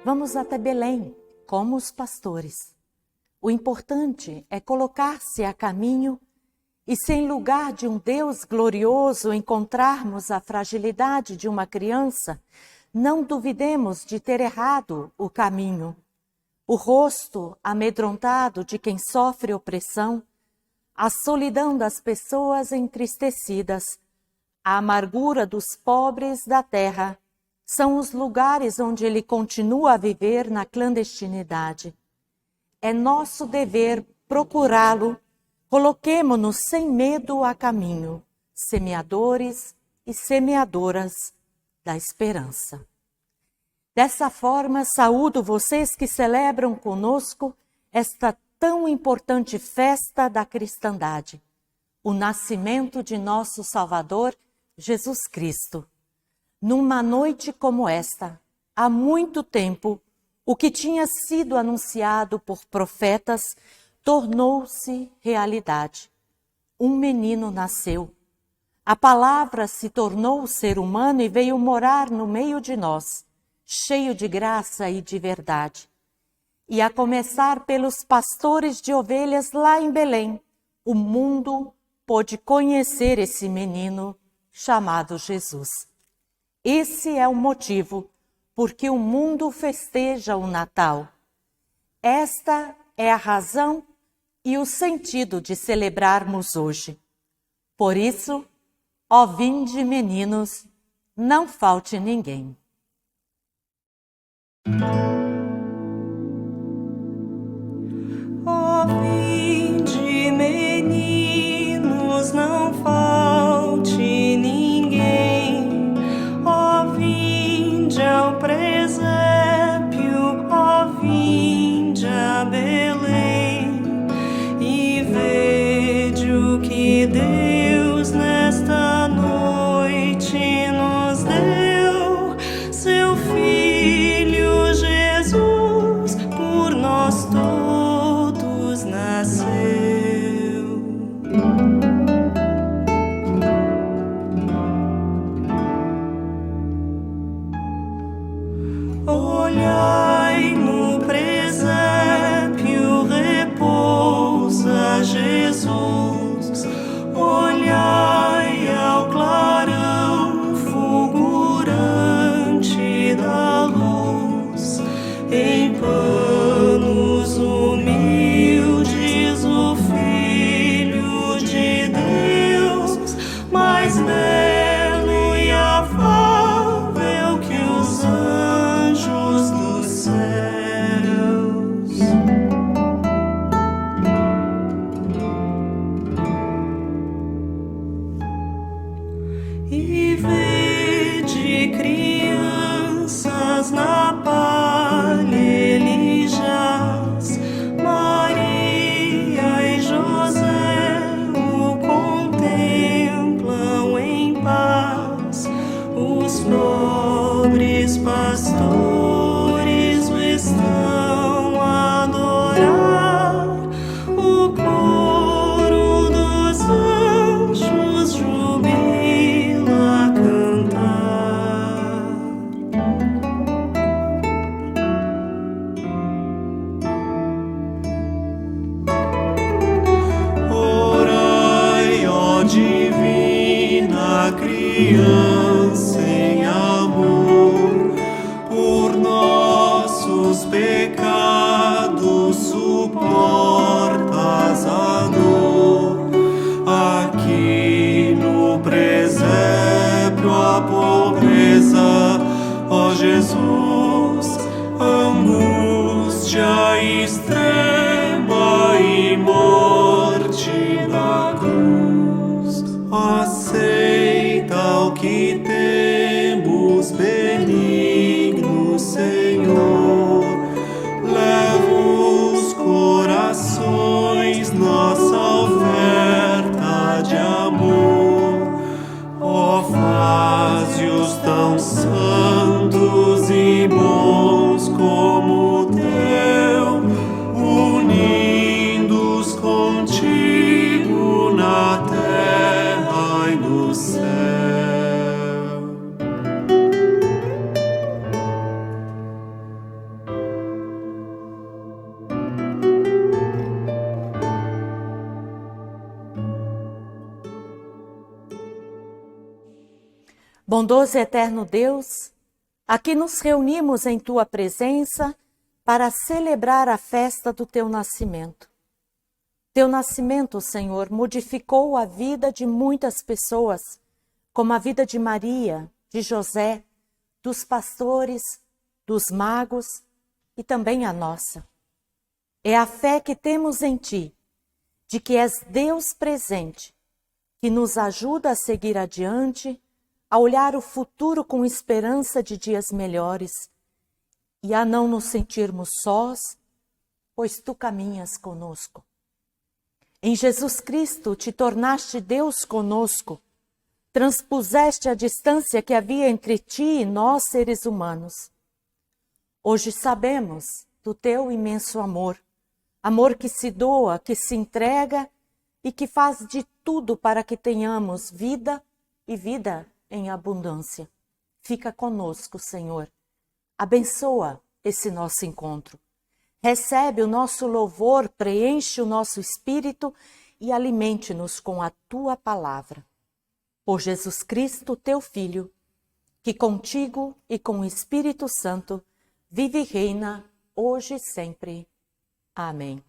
Vamos até Belém, como os pastores. O importante é colocar-se a caminho e, se em lugar de um Deus glorioso encontrarmos a fragilidade de uma criança, não duvidemos de ter errado o caminho. O rosto amedrontado de quem sofre opressão, a solidão das pessoas entristecidas, a amargura dos pobres da terra, são os lugares onde ele continua a viver na clandestinidade. É nosso dever procurá-lo, coloquemo-nos sem medo a caminho, semeadores e semeadoras da esperança. Dessa forma, saúdo vocês que celebram conosco esta tão importante festa da cristandade, o nascimento de nosso Salvador, Jesus Cristo. Numa noite como esta, há muito tempo, o que tinha sido anunciado por profetas tornou-se realidade. Um menino nasceu. A palavra se tornou ser humano e veio morar no meio de nós, cheio de graça e de verdade. E a começar pelos pastores de ovelhas lá em Belém, o mundo pôde conhecer esse menino chamado Jesus. Esse é o motivo por que o mundo festeja o Natal. Esta é a razão e o sentido de celebrarmos hoje. Por isso, ó vinde meninos, não falte ninguém. Ó vinde meninos, não falte ninguém. Ó vinde ao presépio, ó vinde a Belém, e vede o que Deus nesta noite nos deu, seu Filho Jesus, por nós todos nasceu. Olhai, no presépio repousa Jesus. Olhai ao clarão fulgurante da luz, em panos humildes o Filho de Deus, mais belo e afável que os anjos dos céus. E vede crianças na palha, ele jaz. Maria e José o contemplam em paz. Os pobres pastores o estão a adorar. O coro dos anjos jubila a cantar. Orai, ó divina criança em amor, por nossos pecados suportas a dor. Aqui no presépio a pobreza, ó Jesus, angústia extrema e morte na cruz. Aceita o que temos, benigno Senhor. Leva os corações nossa oferta de amor. Ó, faze-os tão santos e bons como o teu Bondoso e eterno Deus, aqui nos reunimos em Tua presença para celebrar a festa do Teu nascimento. Teu nascimento, Senhor, modificou a vida de muitas pessoas, como a vida de Maria, de José, dos pastores, dos magos e também a nossa. É a fé que temos em Ti, de que és Deus presente, que nos ajuda a seguir adiante, a olhar o futuro com esperança de dias melhores e a não nos sentirmos sós, pois Tu caminhas conosco. Em Jesus Cristo te tornaste Deus conosco, transpuseste a distância que havia entre Ti e nós, seres humanos. Hoje sabemos do Teu imenso amor, amor que se doa, que se entrega e que faz de tudo para que tenhamos vida e vida em abundância. Fica conosco, Senhor. Abençoa esse nosso encontro. Recebe o nosso louvor, preenche o nosso espírito e alimente-nos com a Tua palavra. Por Jesus Cristo, Teu Filho, que contigo e com o Espírito Santo vive e reina hoje e sempre. Amém.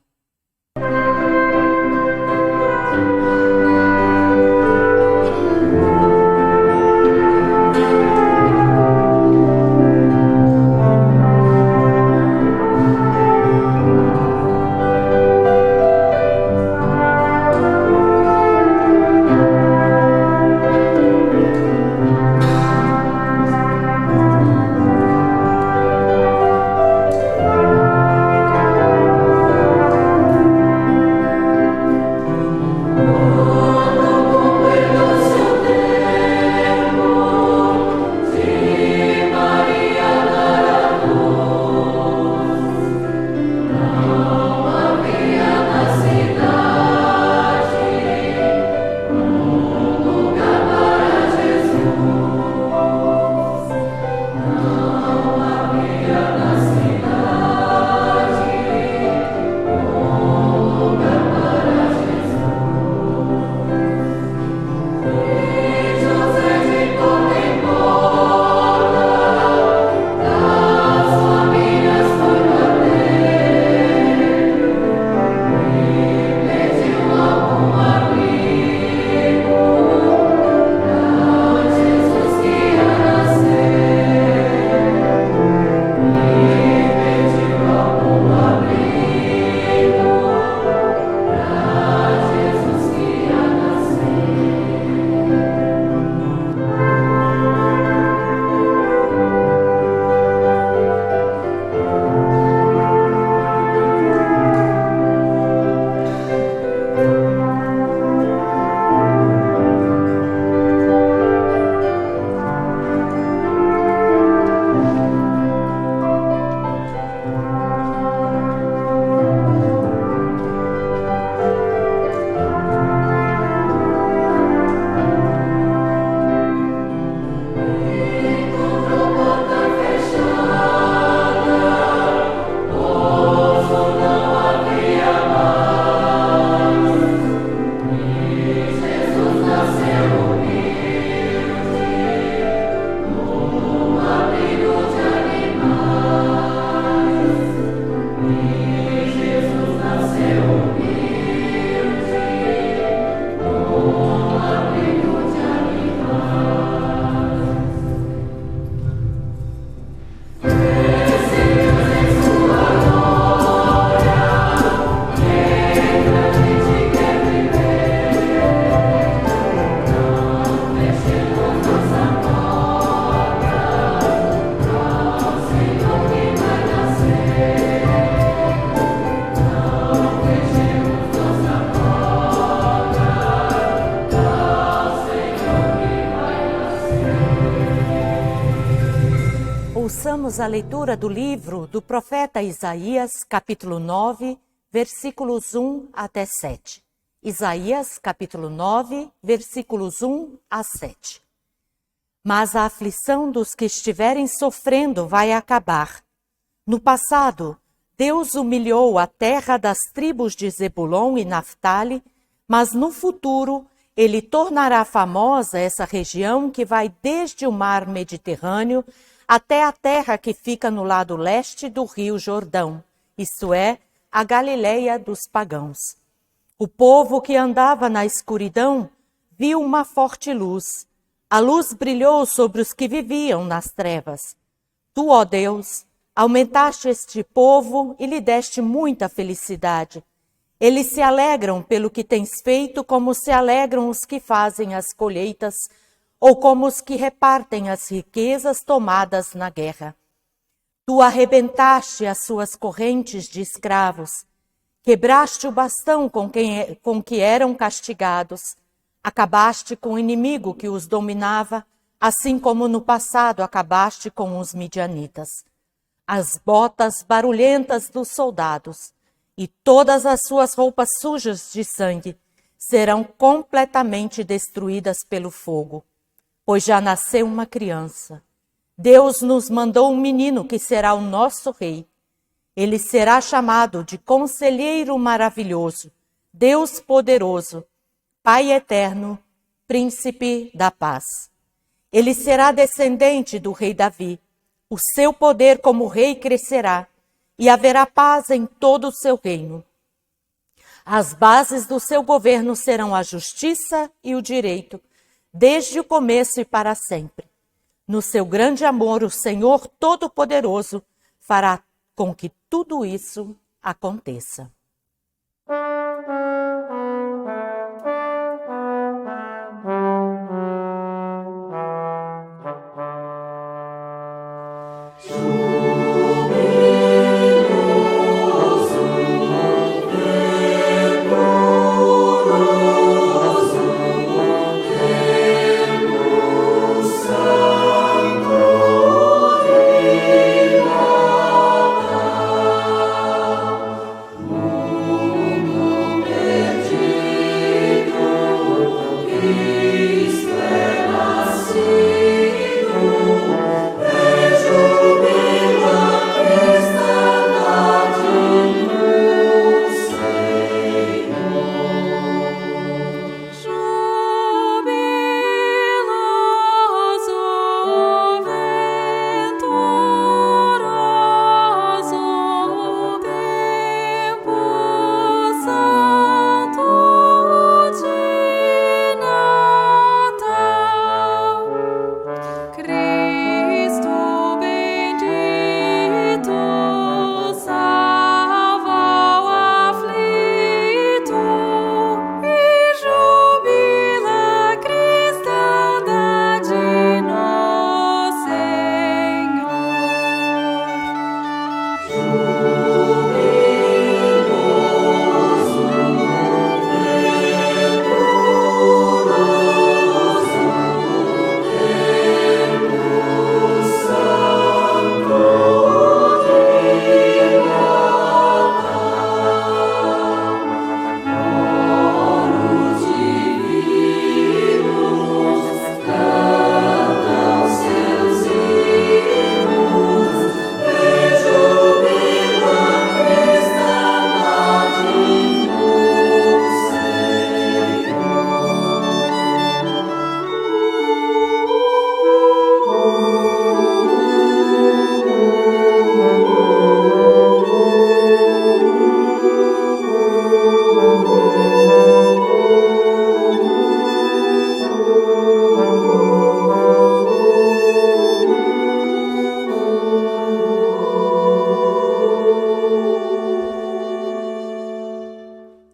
Ouçamos a leitura do livro do profeta Isaías, capítulo 9, versículos 1 até 7. Isaías, capítulo 9, versículos 1 a 7. Mas a aflição dos que estiverem sofrendo vai acabar. No passado, Deus humilhou a terra das tribos de Zebulon e Naftali, mas no futuro ele tornará famosa essa região que vai desde o mar Mediterrâneo até a terra que fica no lado leste do rio Jordão, isto é, a Galileia dos pagãos. O povo que andava na escuridão viu uma forte luz. A luz brilhou sobre os que viviam nas trevas. Tu, ó Deus, aumentaste este povo e lhe deste muita felicidade. Eles se alegram pelo que tens feito, como se alegram os que fazem as colheitas, ou como os que repartem as riquezas tomadas na guerra. Tu arrebentaste as suas correntes de escravos, quebraste o bastão com que eram castigados, acabaste com o inimigo que os dominava, assim como no passado acabaste com os midianitas. As botas barulhentas dos soldados e todas as suas roupas sujas de sangue serão completamente destruídas pelo fogo, pois já nasceu uma criança. Deus nos mandou um menino que será o nosso rei. Ele será chamado de Conselheiro Maravilhoso, Deus Poderoso, Pai Eterno, Príncipe da Paz. Ele será descendente do rei Davi. O seu poder como rei crescerá e haverá paz em todo o seu reino. As bases do seu governo serão a justiça e o direito, desde o começo e para sempre. No seu grande amor, o Senhor Todo-Poderoso fará com que tudo isso aconteça.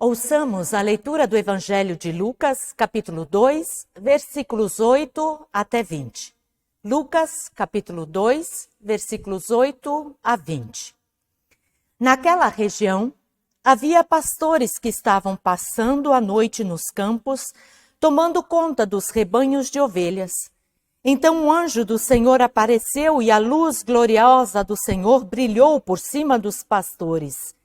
Ouçamos a leitura do Evangelho de Lucas, capítulo 2, versículos 8 até 20. Lucas, capítulo 2, versículos 8 a 20. Naquela região, havia pastores que estavam passando a noite nos campos, tomando conta dos rebanhos de ovelhas. Então um anjo do Senhor apareceu e a luz gloriosa do Senhor brilhou por cima dos pastores.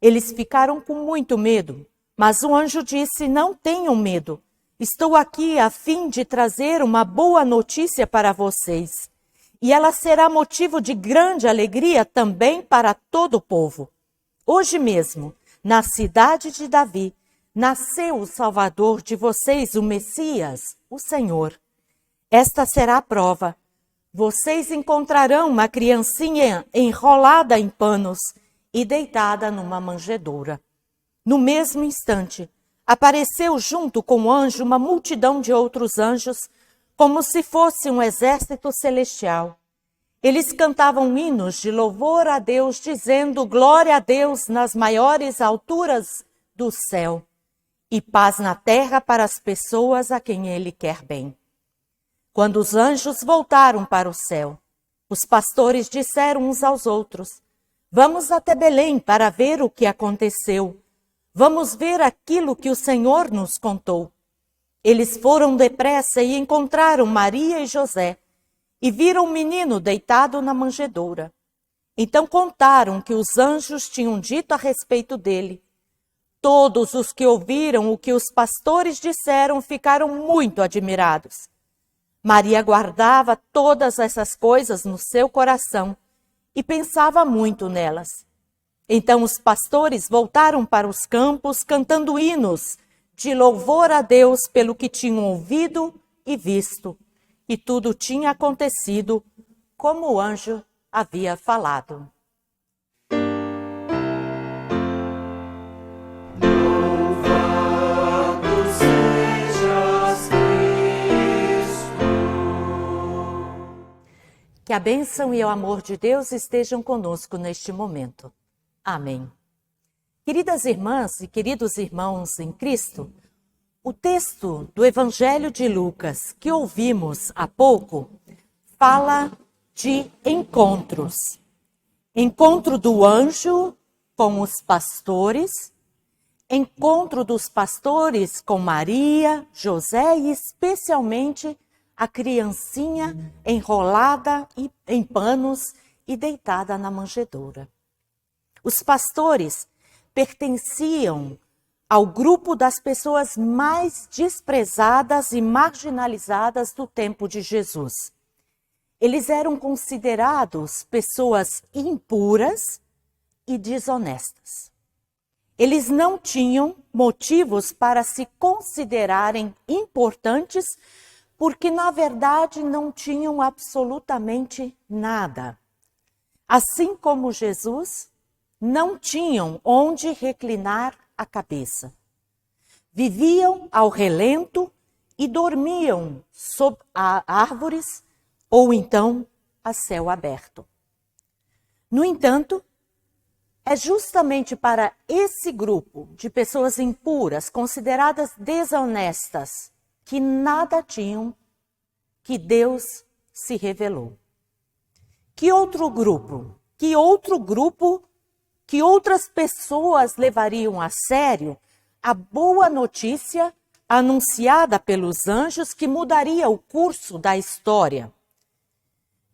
Eles ficaram com muito medo, mas o anjo disse: "Não tenham medo. Estou aqui a fim de trazer uma boa notícia para vocês. E ela será motivo de grande alegria também para todo o povo. Hoje mesmo, na cidade de Davi, nasceu o Salvador de vocês, o Messias, o Senhor. Esta será a prova. Vocês encontrarão uma criancinha enrolada em panos e deitada numa manjedoura. No mesmo instante, apareceu junto com o anjo uma multidão de outros anjos, como se fosse um exército celestial. Eles cantavam hinos de louvor a Deus, dizendo: glória a Deus nas maiores alturas do céu e paz na terra para as pessoas a quem Ele quer bem. Quando os anjos voltaram para o céu, os pastores disseram uns aos outros: vamos até Belém para ver o que aconteceu. Vamos ver aquilo que o Senhor nos contou. Eles foram depressa e encontraram Maria e José e viram o menino deitado na manjedoura. Então contaram que os anjos tinham dito a respeito dele. Todos os que ouviram o que os pastores disseram ficaram muito admirados. Maria guardava todas essas coisas no seu coração e pensava muito nelas. Então os pastores voltaram para os campos cantando hinos de louvor a Deus pelo que tinham ouvido e visto. E tudo tinha acontecido como o anjo havia falado. Que a bênção e o amor de Deus estejam conosco neste momento. Amém. Queridas irmãs e queridos irmãos em Cristo, o texto do Evangelho de Lucas que ouvimos há pouco fala de encontros. Encontro do anjo com os pastores, encontro dos pastores com Maria, José e especialmente a criancinha enrolada em panos e deitada na manjedoura. Os pastores pertenciam ao grupo das pessoas mais desprezadas e marginalizadas do tempo de Jesus. Eles eram considerados pessoas impuras e desonestas. Eles não tinham motivos para se considerarem importantes, porque, na verdade, não tinham absolutamente nada. Assim como Jesus, não tinham onde reclinar a cabeça. Viviam ao relento e dormiam sob árvores ou então a céu aberto. No entanto, é justamente para esse grupo de pessoas impuras, consideradas desonestas, que nada tinham, que Deus se revelou. Que outro grupo, que outras pessoas levariam a sério a boa notícia anunciada pelos anjos que mudaria o curso da história?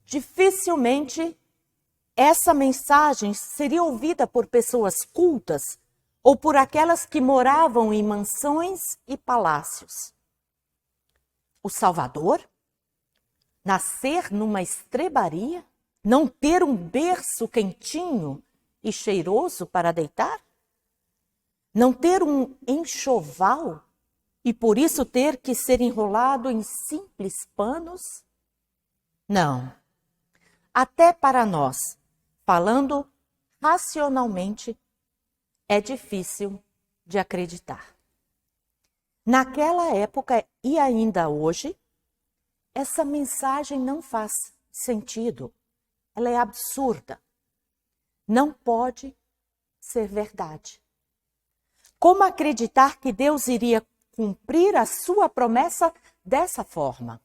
Dificilmente essa mensagem seria ouvida por pessoas cultas ou por aquelas que moravam em mansões e palácios. O Salvador? Nascer numa estrebaria? Não ter um berço quentinho e cheiroso para deitar? Não ter um enxoval e por isso ter que ser enrolado em simples panos? Não. Até para nós, falando racionalmente, é difícil de acreditar. Naquela época e ainda hoje, essa mensagem não faz sentido. Ela é absurda. Não pode ser verdade. Como acreditar que Deus iria cumprir a sua promessa dessa forma?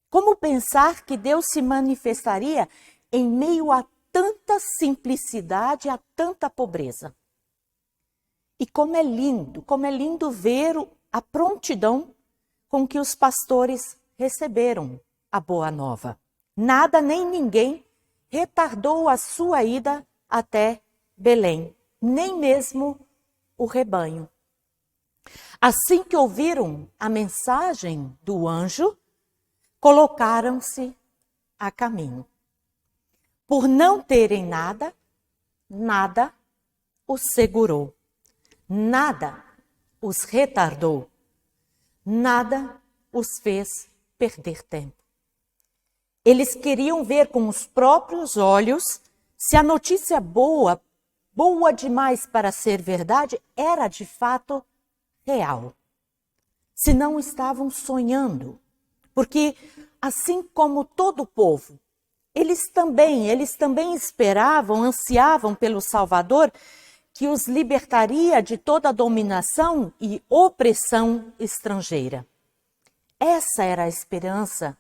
Como pensar que Deus se manifestaria em meio a tanta simplicidade, a tanta pobreza? E como é lindo ver a prontidão com que os pastores receberam a boa nova. Nada nem ninguém retardou a sua ida até Belém, nem mesmo o rebanho. Assim que ouviram a mensagem do anjo, colocaram-se a caminho. Por não terem nada os segurou. Nada os retardou. Nada os fez perder tempo. Eles queriam ver com os próprios olhos se a notícia boa demais para ser verdade, era de fato real. Se não estavam sonhando, porque assim como todo o povo, eles também esperavam, ansiavam pelo Salvador, que os libertaria de toda a dominação e opressão estrangeira. Essa era a esperança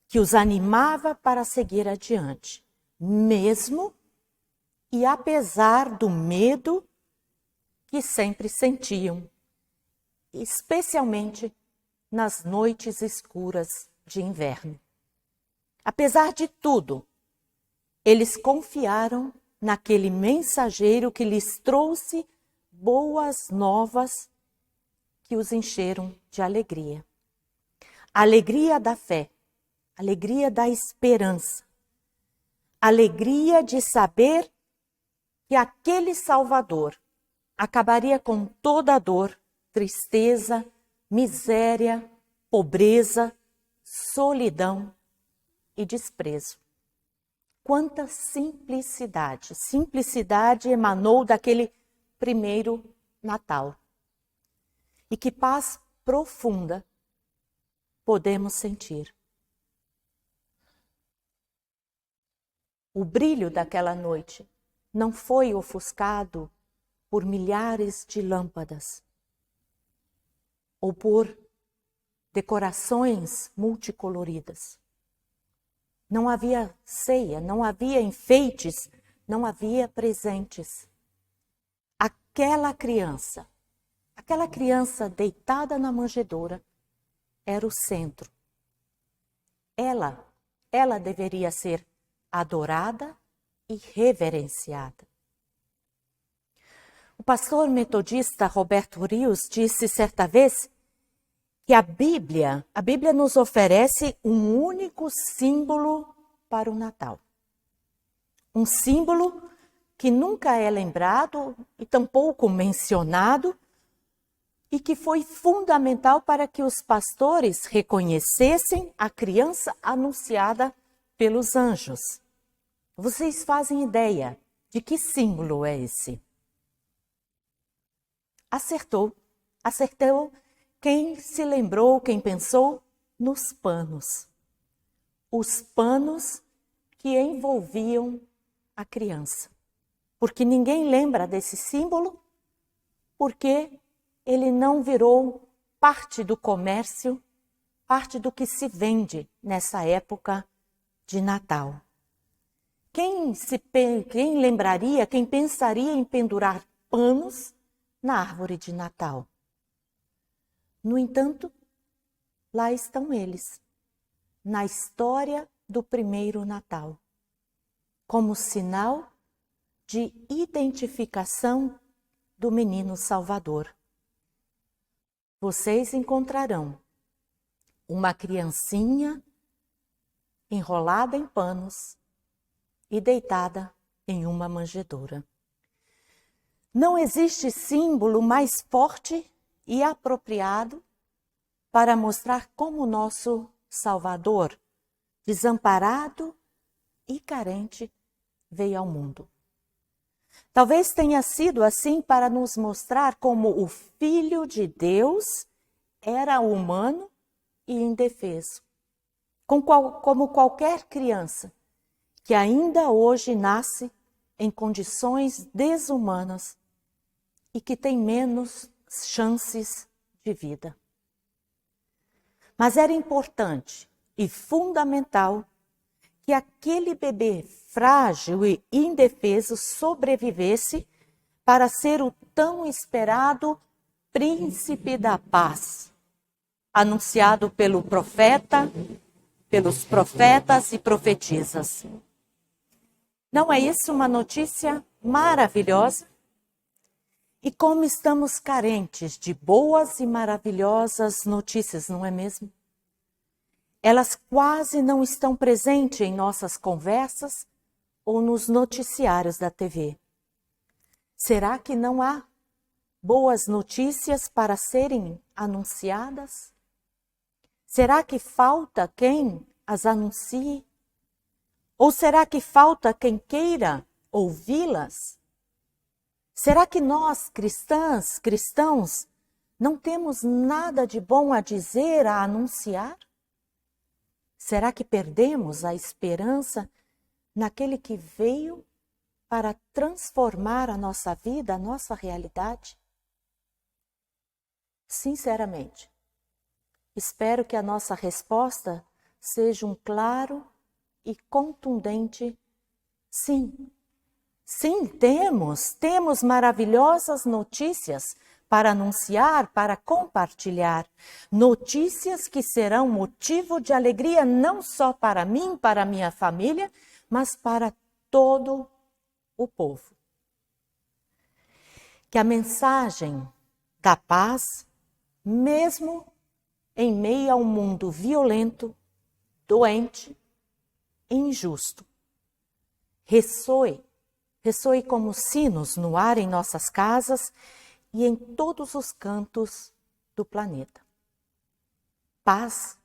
que os animava para seguir adiante, mesmo e apesar do medo que sempre sentiam, especialmente nas noites escuras de inverno. Apesar de tudo, eles confiaram naquele mensageiro que lhes trouxe boas novas que os encheram de alegria. Alegria da fé, alegria da esperança, alegria de saber que aquele Salvador acabaria com toda a dor, tristeza, miséria, pobreza, solidão e desprezo. Quanta simplicidade! Simplicidade emanou daquele primeiro Natal. E que paz profunda podemos sentir. O brilho daquela noite não foi ofuscado por milhares de lâmpadas ou por decorações multicoloridas. Não havia ceia, não havia enfeites, não havia presentes. Aquela criança deitada na manjedoura, era o centro. Ela deveria ser adorada e reverenciada. O pastor metodista Roberto Rios disse certa vez que a Bíblia nos oferece um único símbolo para o Natal. Um símbolo que nunca é lembrado e tampouco mencionado e que foi fundamental para que os pastores reconhecessem a criança anunciada pelos anjos. Vocês fazem ideia de que símbolo é esse? Acertou quem se lembrou, quem pensou nos panos. Os panos que envolviam a criança. Porque ninguém lembra desse símbolo, porque ele não virou parte do comércio, parte do que se vende nessa época de Natal. Quem lembraria, quem pensaria em pendurar panos na árvore de Natal? No entanto, lá estão eles, na história do primeiro Natal, como sinal de identificação do menino Salvador. Vocês encontrarão uma criancinha enrolada em panos e deitada em uma manjedoura. Não existe símbolo mais forte e apropriado para mostrar como o nosso Salvador, desamparado e carente, veio ao mundo. Talvez tenha sido assim para nos mostrar como o Filho de Deus era humano e indefeso, como qualquer criança que ainda hoje nasce em condições desumanas e que tem menos chances de vida. Mas era importante e fundamental que aquele bebê frágil e indefeso sobrevivesse para ser o tão esperado príncipe da paz, anunciado pelos profetas e profetisas. Não é isso uma notícia maravilhosa? E como estamos carentes de boas e maravilhosas notícias, não é mesmo? Elas quase não estão presentes em nossas conversas ou nos noticiários da TV. Será que não há boas notícias para serem anunciadas? Será que falta quem as anuncie? Ou será que falta quem queira ouvi-las? Será que nós, cristãs, cristãos, não temos nada de bom a dizer, a anunciar? Será que perdemos a esperança naquele que veio para transformar a nossa vida, a nossa realidade? Sinceramente, espero que a nossa resposta seja um claro e contundente sim. Sim, temos maravilhosas notícias para anunciar, para compartilhar. Notícias que serão motivo de alegria não só para mim, para a minha família, mas para todo o povo. Que a mensagem da paz, mesmo em meio a um mundo violento, doente, injusto, ressoe como sinos no ar em nossas casas e em todos os cantos do planeta. Paz,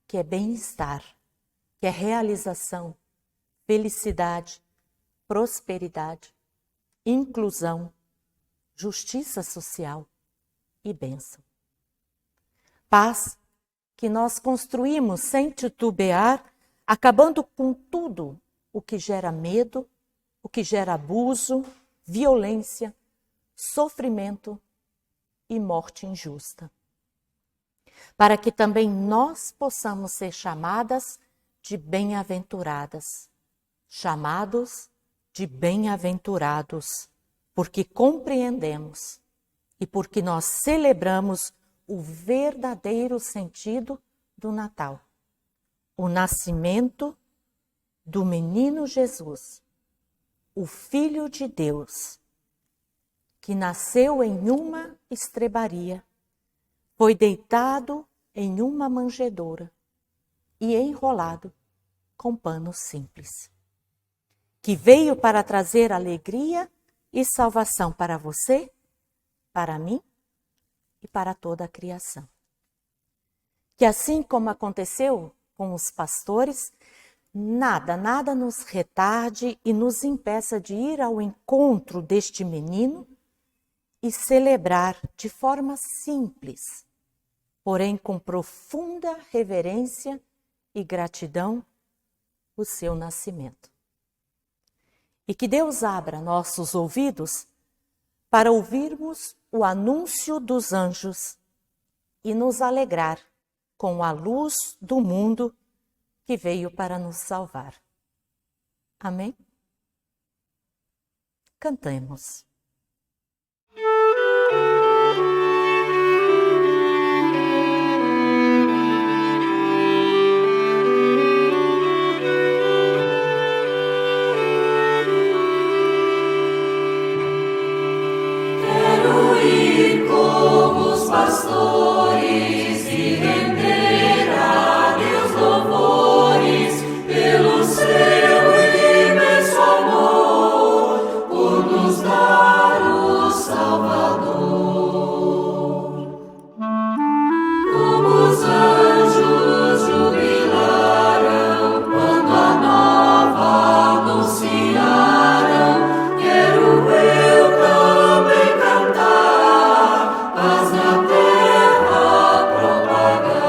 que é bem-estar, que é realização, felicidade, prosperidade, inclusão, justiça social e bênção. Paz que nós construímos sem titubear, acabando com tudo o que gera medo, o que gera abuso, violência, sofrimento e morte injusta. Para que também nós possamos ser chamadas de bem-aventuradas, chamados de bem-aventurados, porque compreendemos e porque nós celebramos o verdadeiro sentido do Natal, o nascimento do menino Jesus, o Filho de Deus, que nasceu em uma estrebaria, foi deitado em uma manjedoura e enrolado com pano simples, que veio para trazer alegria e salvação para você, para mim e para toda a criação. Que assim como aconteceu com os pastores, nada nos retarde e nos impeça de ir ao encontro deste menino e celebrar de forma simples, porém com profunda reverência e gratidão, o seu nascimento. E que Deus abra nossos ouvidos para ouvirmos o anúncio dos anjos e nos alegrar com a luz do mundo que veio para nos salvar. Amém? Cantemos. Quero ir como os pastores e render a Deus louvores pelo seu imenso amor, por nos dar o Salvador. Como os anjos jubilaram quando a nova anunciaram, quero eu também cantar, paz na terra propagar.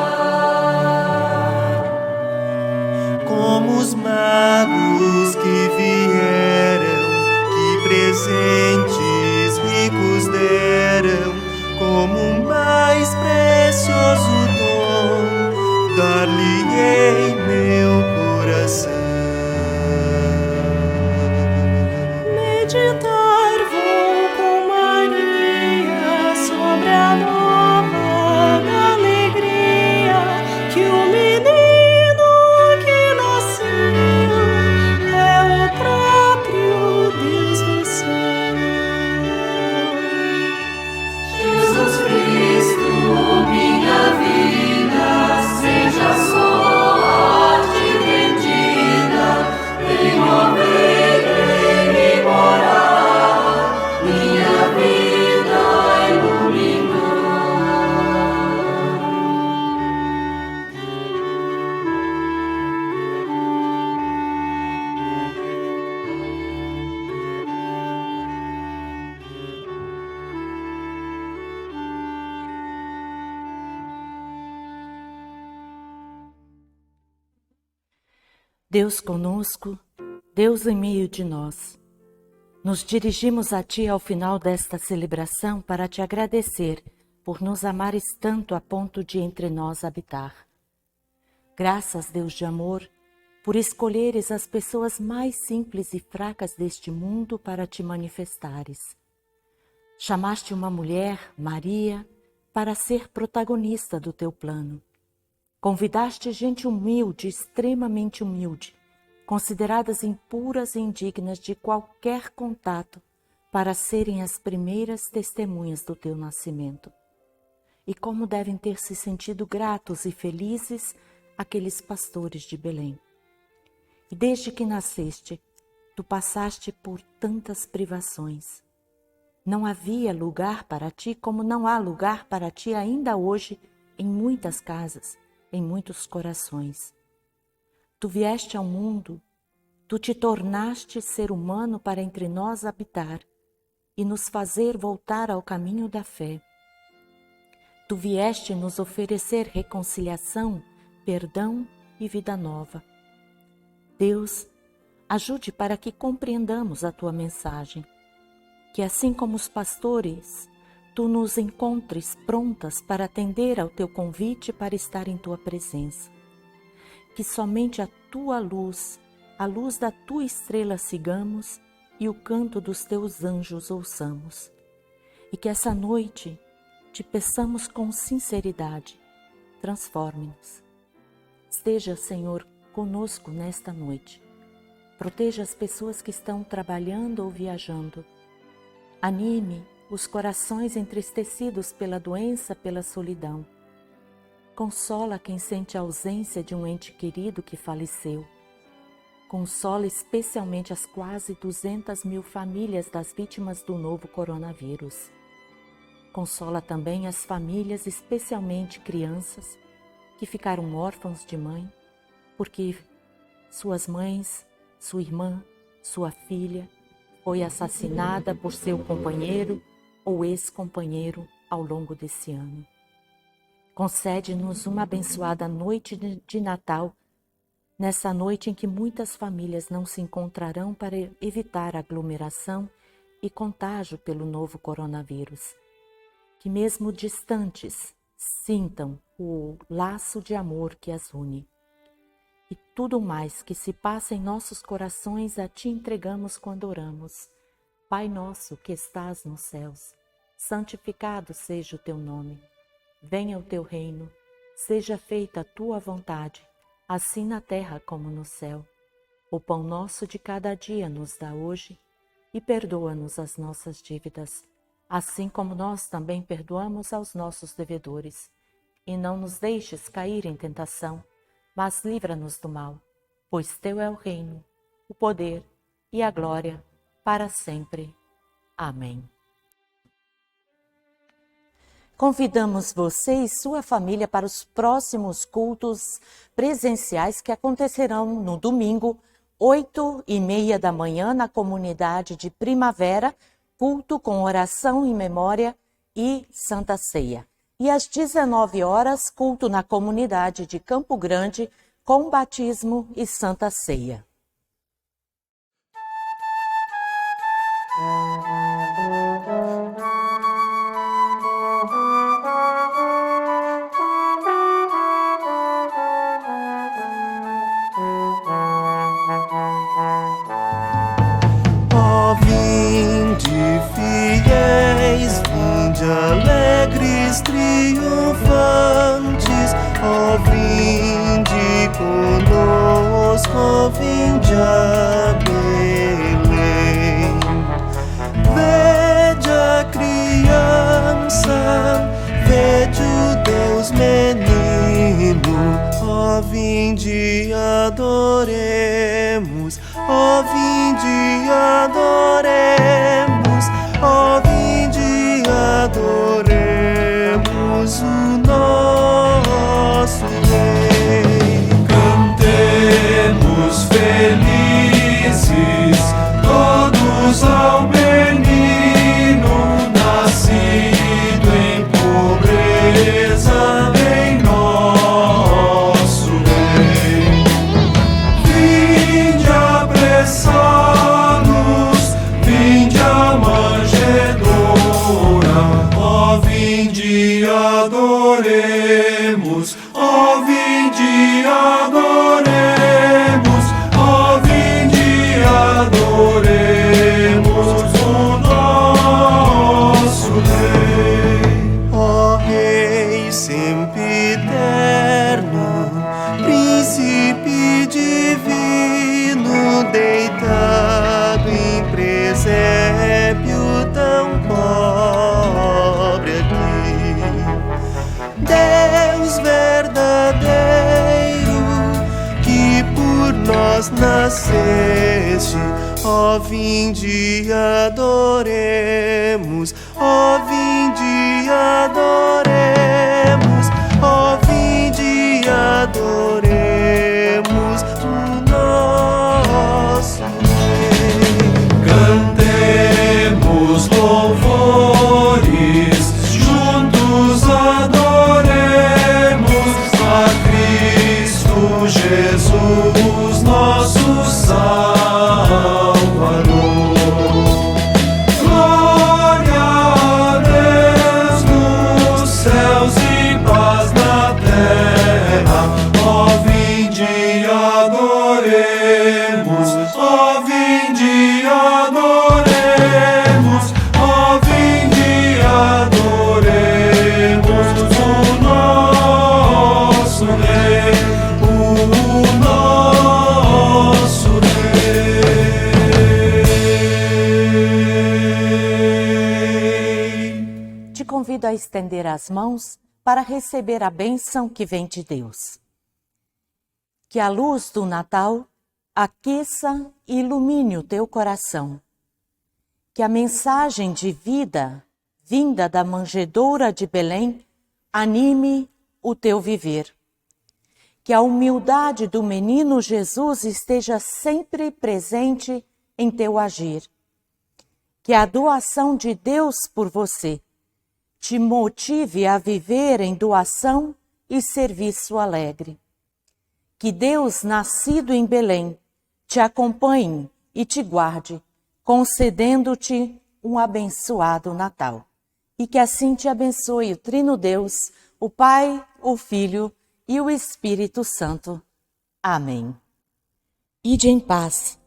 Como os magos que vieram, que presentes ricos deram, como o mais precioso dom, dar-lhe-ei meu coração. Meditar vou com Maria sobre a nova da alegria que o menino que nasceu é o próprio Deus do céu. Jesus Cristo, minha vida, seja só a ti rendida, em ovelha e morar. Deus conosco, Deus em meio de nós. Nos dirigimos a Ti ao final desta celebração para Te agradecer por nos amares tanto a ponto de entre nós habitar. Graças, Deus de amor, por escolheres as pessoas mais simples e fracas deste mundo para Te manifestares. Chamaste uma mulher, Maria, para ser protagonista do Teu plano. Convidaste gente humilde, extremamente humilde, consideradas impuras e indignas de qualquer contato, para serem as primeiras testemunhas do Teu nascimento. E como devem ter se sentido gratos e felizes aqueles pastores de Belém. E desde que nasceste, Tu passaste por tantas privações. Não havia lugar para Ti, como não há lugar para Ti ainda hoje em muitas casas, em muitos corações. Tu vieste ao mundo, Tu te tornaste ser humano para entre nós habitar e nos fazer voltar ao caminho da fé. Tu vieste nos oferecer reconciliação, perdão e vida nova. Deus, ajude para que compreendamos a Tua mensagem, que assim como os pastores, Tu nos encontres prontas para atender ao Teu convite para estar em Tua presença. Que somente a Tua luz, a luz da Tua estrela sigamos e o canto dos Teus anjos ouçamos. E que essa noite Te peçamos com sinceridade, transforme-nos. Esteja, Senhor, conosco nesta noite. Proteja as pessoas que estão trabalhando ou viajando. Anime os corações entristecidos pela doença, pela solidão. Consola quem sente a ausência de um ente querido que faleceu. Consola especialmente as quase 200.000 famílias das vítimas do novo coronavírus. Consola também as famílias, especialmente crianças, que ficaram órfãos de mãe, porque suas mães, sua irmã, sua filha, foi assassinada por seu companheiro ou ex-companheiro ao longo desse ano. Concede-nos uma abençoada noite de Natal, nessa noite em que muitas famílias não se encontrarão para evitar aglomeração e contágio pelo novo coronavírus. Que mesmo distantes sintam o laço de amor que as une. E tudo mais que se passa em nossos corações a Ti entregamos quando oramos. Pai nosso que estás nos céus, santificado seja o Teu nome. Venha o Teu reino, seja feita a Tua vontade, assim na terra como no céu. O pão nosso de cada dia nos dá hoje e perdoa-nos as nossas dívidas, assim como nós também perdoamos aos nossos devedores. E não nos deixes cair em tentação, mas livra-nos do mal, pois Teu é o reino, o poder e a glória para sempre. Amém. Convidamos você e sua família para os próximos cultos presenciais que acontecerão no domingo, 8h30 da manhã, na comunidade de Primavera, culto com oração em memória e Santa Ceia. E às 19 horas, culto na comunidade de Campo Grande, com batismo e Santa Ceia. Ó, vinde fiéis, vinde alegres, triunfantes, ó, vinde conosco, vinde a Belém. Vede a criança, vede o Deus menino, ó, vinde adoremos, ó, vinde adoremos, ó, vinde adoremos o nosso Rei. Cantemos felizes todos ao menino nascido em pobreza, em nosso Rei. nasceste, ó vinde e adoremos, ó vinde e adoremos, ó vinde e adoremos o nosso Rei. Cantemos louvores, juntos adoremos a Cristo Jesus, nosso Salvador. Glória a Deus nos céus e paz na terra. Ó vinde e adoremos, ó vinde e adoremos, ó vinde e adoremos o nosso Rei, o nosso Rei. Te convido a estender as mãos para receber a bênção que vem de Deus. Que a luz do Natal aqueça e ilumine o teu coração. Que a mensagem de vida vinda da manjedoura de Belém anime o teu viver. Que a humildade do menino Jesus esteja sempre presente em teu agir. Que a doação de Deus por você te motive a viver em doação e serviço alegre. Que Deus, nascido em Belém, te acompanhe e te guarde, concedendo-te um abençoado Natal. E que assim te abençoe o Trino Deus, o Pai, o Filho e o Espírito Santo. Amém. Ide em paz.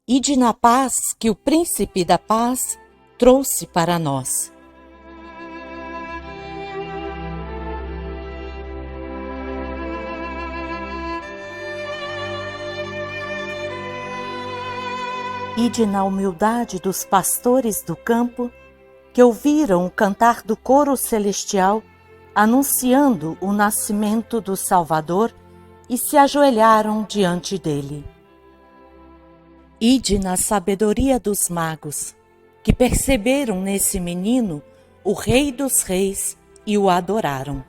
Ide na paz que o Príncipe da Paz trouxe para nós. Ide na humildade dos pastores do campo, que ouviram o cantar do coro celestial, anunciando o nascimento do Salvador, e se ajoelharam diante dele. Ide na sabedoria dos magos, que perceberam nesse menino o Rei dos Reis e o adoraram.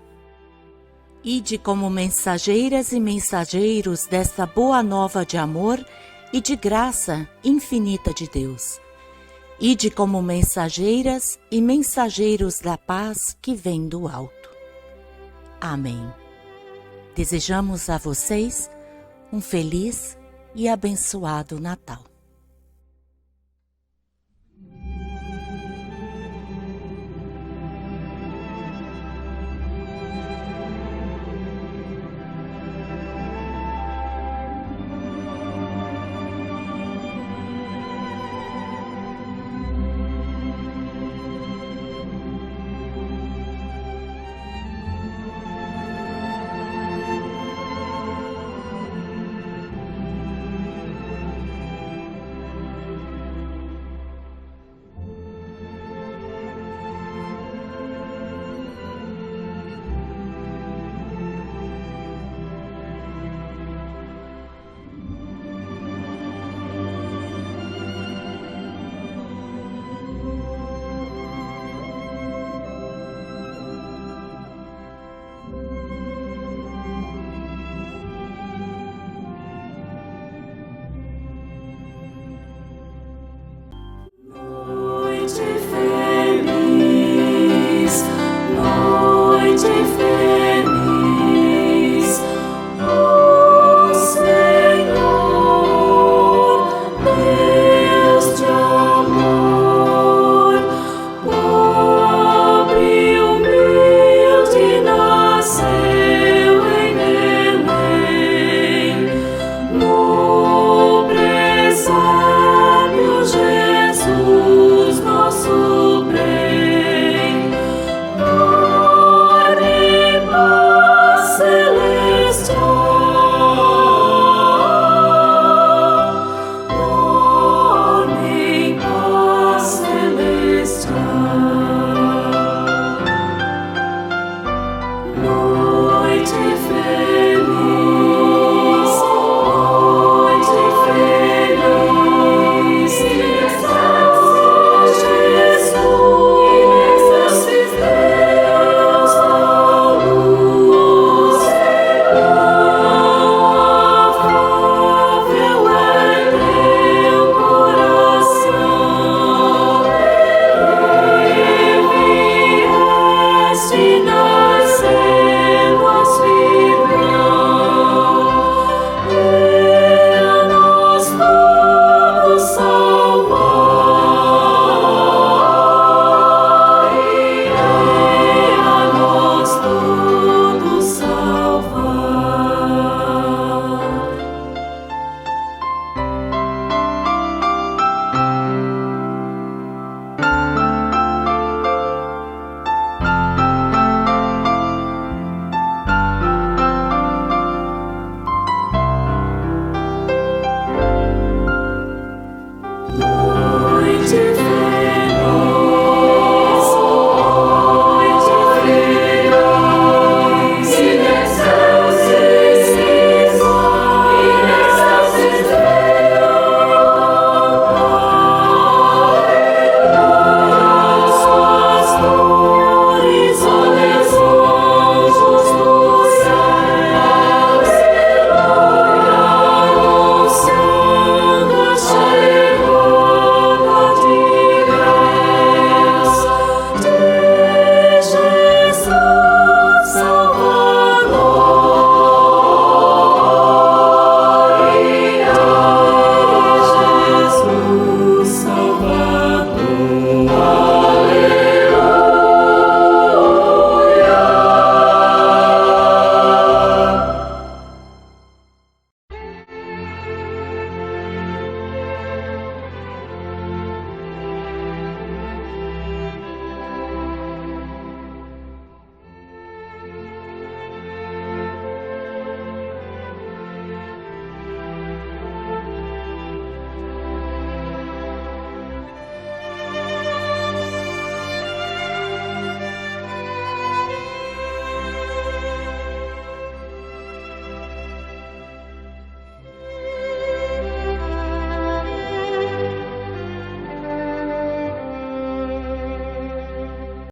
Ide como mensageiras e mensageiros desta boa nova de amor e de graça infinita de Deus. Ide como mensageiras e mensageiros da paz que vem do alto. Amém. Desejamos a vocês um feliz e abençoado Natal.